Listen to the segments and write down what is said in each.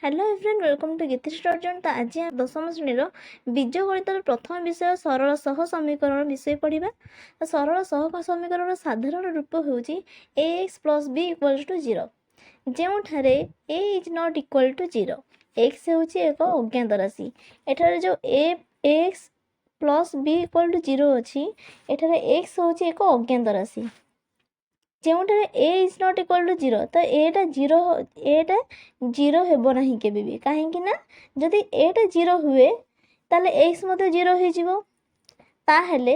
Hello everyone, welcome to Gitish Arjun. तो आज दशम श्रेणी बीजगणित प्रथम विषय सरल सह समीकरण विषय पढ़ा। तो सरल सह समीकरण साधारण रूप हूँ ax plus b equals to 0, जो a is not equal to 0। x हूँ एक अज्ञात राशि। एठारे जो ax plus b equal to 0 अच्छी, एठारे x हूँ एक अज्ञात राशि। जोठार a is not equal to 0, तो एटा 0 हेब ना केबे भी, कहीं जदि एटा 0 हुए ताले एक्स मते 0 हो जिवो। ताहेले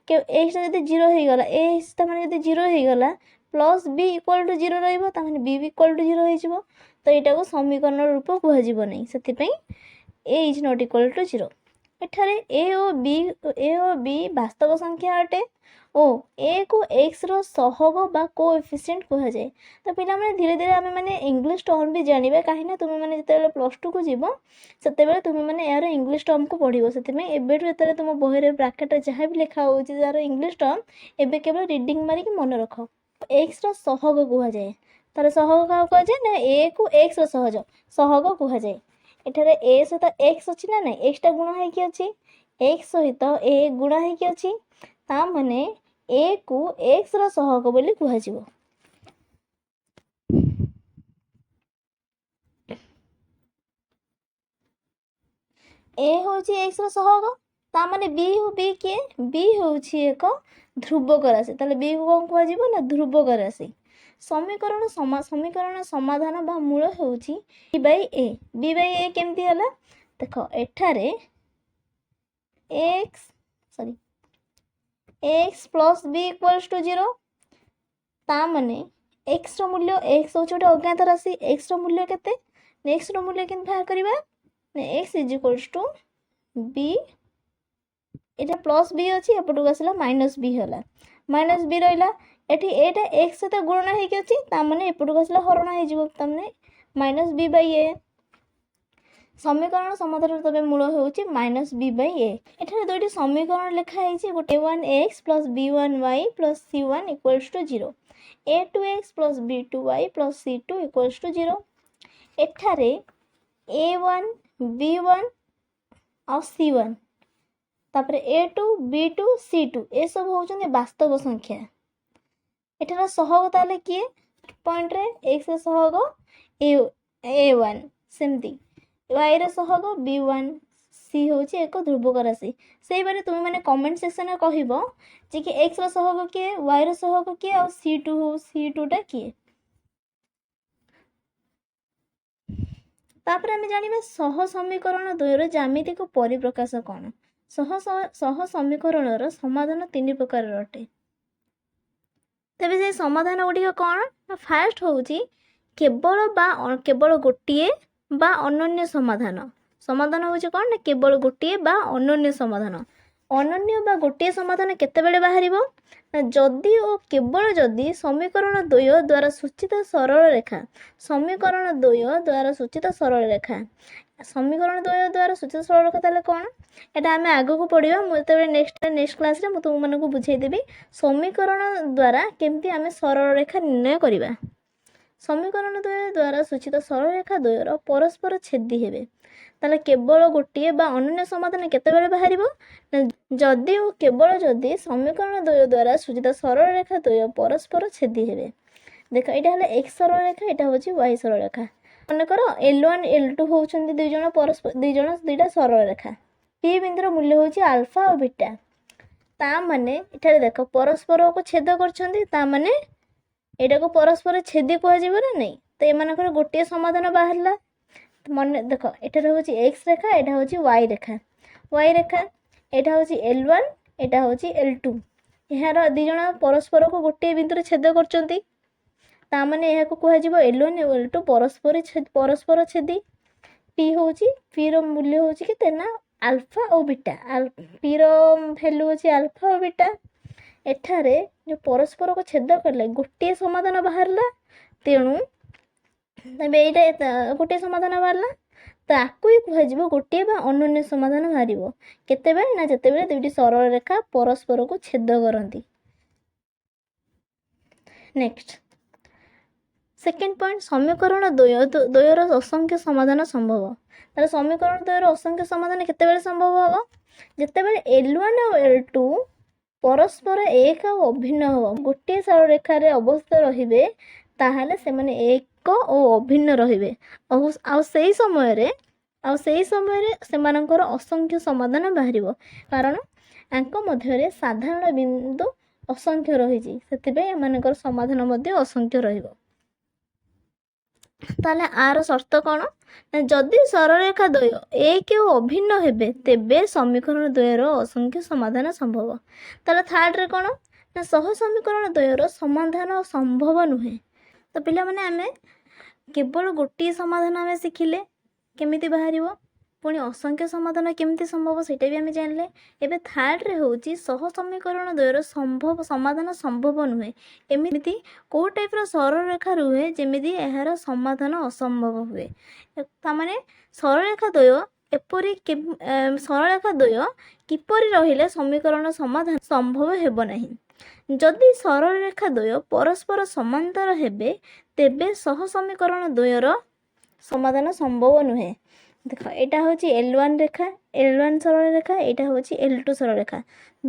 एक्स जदि 0 हो गला, एक्स तमाने जदि 0 हो गला प्लस बी इक्वल टू 0 रहइबो, तामाने बी भी इक्वल टू 0 हो जिवो। तो एटा को समीकरण रूप कुहा जिवो नै, सेति पई A is not equal to 0। एठारे ए और बी वास्तव संख्या अटे ओ ए को एक्स रो सहग बा कोएफिशिएंट कहा जाए। तो पिला माने धीरे धीरे आमे माने इंग्लिश टर्म भी जानिबे, काहे ना तुमे माने जते प्लस 2 को जीवो सेते बेले तुमे माने यार इंग्लिश टर्म को पढिबो। सेते में एबेठु एतरे तुम बही रे ब्रैकेट रे जहा भी लिखा होउची यार इंग्लिश टर्म एबे केवल रीडिंग मारी के मन रखो। एक्स रो सहग कहा जाए, तारे सहग का कहा जाए ना, ए को एक्स रो सहग कहा जाए। एठारे ए सहित एक्स अछि ना, एक्स टा गुणा है कि अछि, एक्स सहित ए गुणा है कि अछि, ता माने ए को एक्स रो सहग बोली कुहा जिवो। ए होची एक्स रो सहग, ता माने बी के बी होची एक ध्रुवक राशि। ताले बी को कोन कुहा जिवो ना, ध्रुवक राशि। समीकरण समाधान बा मूल होची b बाय a केमती हला देखो। एठारे x plus b equals to 0, ता माने x रो मूल्य, x होची गोटे अज्ञात राशि, x रो मूल्य केते, x रो मूल्य केन बाहर करबा x is equals to b। एटा प्लस b अछि, एपटू आसला माइनस b होला, माइनस b रहला। एठी एटा x सहित गुणना हे कि अछि, ता माने एपटू आसला हरण हे जिवो, ता माने माइनस b बाय a। समीकरण समाधान तबे मूल होउची माइनस b बाय a। एठारे दुईटी समीकरण लिखा हेछि, गोटे a1x plus b1y plus c1 equals to 0, a2x plus b2y plus c2 equals to 0। एठारे a1 b1 और c1 तापरे a2 b2 c2 ए सब होउछन्ते वास्तव संख्या। एठार सहग ताले किए पॉइंट रे x रे सहग a1 सेमती, y रे सहग b1, c होची एक ध्रुवक राशि। सेही बारे तुम माने कमेंट सेक्शन में कहिबो जे कि x रे सहग किए, y रे सहग किए और c2 टा किए। तापर आमे जानिबा सह समीकरण द्वयर ज्यामितिक परिप्रकाश कोन। सह समीकरण समाधान 3 प्रकार अटे। तेबे से समाधान गुड़िक कौन ना, फास्ट होउची केवल गोटे बा अनन्य समाधान। समाधान होउची कौन ना, केवल गोटे बा अनन्य समाधान। अनन्य बा गोटे समाधान केतेबेले बाहरिबो ना, जदि ओ केवल जदि समीकरण द्वय द्वारा सूचित सरल रेखा, समीकरण द्वय द्वारा सूचित सरल रेखा, समीकरण द्वय द्वारा सूचित सरल रेखा ताले कौन, एटा आमे आगो को पढ़िबा। मुझे नेक्स्ट क्लास रे मु तुम मानकु बुझाई देबी समीकरण द्वारा केमती आमे सरल रेखा निर्णय करिबा। समीकरण द्वय द्वारा सूचित सरल रेखा द्वयर परस्पर छेदी हेबे, ताले केवल गोटे बा अनन्य समाधान केतेबेले बाहरिबो ना, जदि ओ केवल जदि समीकरण द्वय द्वारा सूचित सरल रेखा द्वय परस्पर छेदी हेबे। देखो एटा हला x सरल रेखा, एटा होची y सरल रेखा। मन करो L1 L2 होउछन्ती दुई जण परस्पर, दुईटा सरल रेखा। p बिंदुर मूल्य होची अल्फा और बीटा। ता माने एठारे देखो परस्पर को छेद करछन्ती, ता माने एटा को परस्पर छेदी कह जिवो ना नै। तो एमानकर गोटे समाधान बाहरला। मन देखो एठारे होची x रेखा, एटा होची y रेखा, एटा होची L1, एटा होची L2। एहार दुई जण परस्पर को गोटे बिंदुर छेद करछन्ती, ता माने एहा को कह जिवो L1 और L2 परस्पर छेदी। p होची, p रो मूल्य होची केते ना अल्फा और बीटा। p रो वैल्यू होची अल्फा और बीटा। एठारे जो परस्पर को छेद करले गोटे समाधान बाहरला, तेणु तबे एटा गोटे समाधान बाहरला, ताकू ही कह जिवो गोटे बा अनन्य समाधान बाहरिबो। केतेबेले ना जेतेबेले दुईटी सरल रेखा परस्पर को छेद करंती। नेक्स्ट ସେକେଣ୍ଡ ପଏଣ୍ଟ, ସମୀକରଣ ଦ୍ୱୟର ଅସଂଖ୍ୟ ସମାଧାନ ସମ୍ଭବ। ତାହେଲେ ସମୀକରଣ ଦ୍ୱୟର ଅସଂଖ୍ୟ ସମାଧାନ କେତେବେଳେ ସମ୍ଭବ ହେବ? ଯେତେବେଳେ L1 ଆଉ L2 ପରସ୍ପର ଏକ ଆଉ ଅଭିନ୍ନ ହେବ, ଗୋଟିଏ ସରଳରେଖାରେ ଅବସ୍ଥିତ ରହିବେ, ତାହେଲେ ସେମାନେ ଏକ ଓ ଅଭିନ୍ନ ରହିବେ। ଆଉ ସେଇ ସମୟରେ ସେମାନଙ୍କର ଅସଂଖ୍ୟ ସମାଧାନ ବାହାରିବ, କାରଣ ୟାଙ୍କ ମଧ୍ୟରେ ସାଧାରଣ ବିନ୍ଦୁ ଅସଂଖ୍ୟ ରହିଛି, ସେଥିପାଇଁ ଏମାନଙ୍କର ସମାଧାନ ମଧ୍ୟ ଅସଂଖ୍ୟ ରହିବ। ତାହେଲେ ଆର ସର୍ତ୍ତ କ'ଣ? ନା ଯଦି ସରଳରେଖା ଦ୍ୱୟ ଏକ ଓ ଅଭିନ୍ନ ହେବେ, ତେବେ ସମୀକରଣ ଦ୍ୱୟର ଅସଂଖ୍ୟ ସମାଧାନ ସମ୍ଭବ। ତାହେଲେ ଥାର୍ଡ଼ରେ କ'ଣ? ନା ସହ ସମୀକରଣ ଦ୍ୱୟର ସମାଧାନ ସମ୍ଭବ ନୁହେଁ। ତ ପିଲାମାନେ ଆମେ କେବଳ ଗୋଟିଏ ସମାଧାନ ଆମେ ଶିଖିଲେ କେମିତି ବାହାରିବ, ପୁଣି ଅସଂଖ୍ୟ ସମାଧାନ କେମିତି ସମ୍ଭବ ସେଇଟା ବି ଆମେ ଜାଣିଲେ। ଏବେ ଥାର୍ଡ଼ରେ ହେଉଛି ସହ ସମୀକରଣ ଦ୍ୱୟର ସମାଧାନ ସମ୍ଭବ ନୁହେଁ। ଏମିତି କେଉଁ ଟାଇପ୍ର ସରଳରେଖା ରୁହେ ଯେମିତି ଏହାର ସମାଧାନ ଅସମ୍ଭବ ହୁଏ। ତାମାନେ ସରଳରେଖା ଦ୍ୱୟ କିପରି ରହିଲେ ସମୀକରଣ ସମାଧାନ ସମ୍ଭବ ହେବ ନାହିଁ। ଯଦି ସରଳରେଖା ଦ୍ୱୟ ପରସ୍ପର ସମାନ୍ତର ହେବେ, ତେବେ ସହ ସମୀକରଣ ଦ୍ୱୟର ସମାଧାନ ସମ୍ଭବ ନୁହେଁ। ଦେଖ, ଏଇଟା ହେଉଛି L1 ରେଖା, L1 ସରଳରେଖା, ଏଇଟା ହେଉଛି L2 ସରଳରେଖା।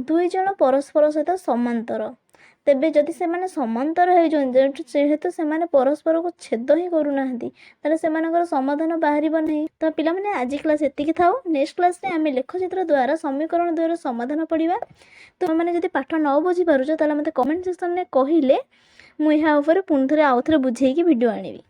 ଦୁଇ ଜଣ ପରସ୍ପର ସହିତ ସମାନ୍ତର। ତେବେ ଯଦି ସେମାନେ ସମାନ୍ତର ହେଉଛନ୍ତି, ଯେହେତୁ ସେମାନେ ପରସ୍ପରକୁ ଛେଦ ହିଁ କରୁନାହାନ୍ତି, ତାହେଲେ ସେମାନଙ୍କର ସମାଧାନ ବାହାରିବ ନାହିଁ। ତ ପିଲାମାନେ ଆଜି କ୍ଲାସ୍ ଏତିକି ଥାଉ। ନେକ୍ସଟ କ୍ଲାସ୍ରେ ଆମେ ଲେଖଚିତ୍ର ଦ୍ୱାରା ସମୀକରଣ ଦ୍ୱୟର ସମାଧାନ ପଡ଼ିବା। ତୁମେମାନେ ଯଦି ପାଠ ନ ବୁଝିପାରୁଛ, ତାହେଲେ ମୋତେ କମେଣ୍ଟ ସେକ୍ସନରେ କହିଲେ ମୁଁ ଏହା ଉପରେ ପୁଣି ଥରେ ଆଉଥରେ ବୁଝେଇକି ଭିଡ଼ିଓ ଆଣିବି।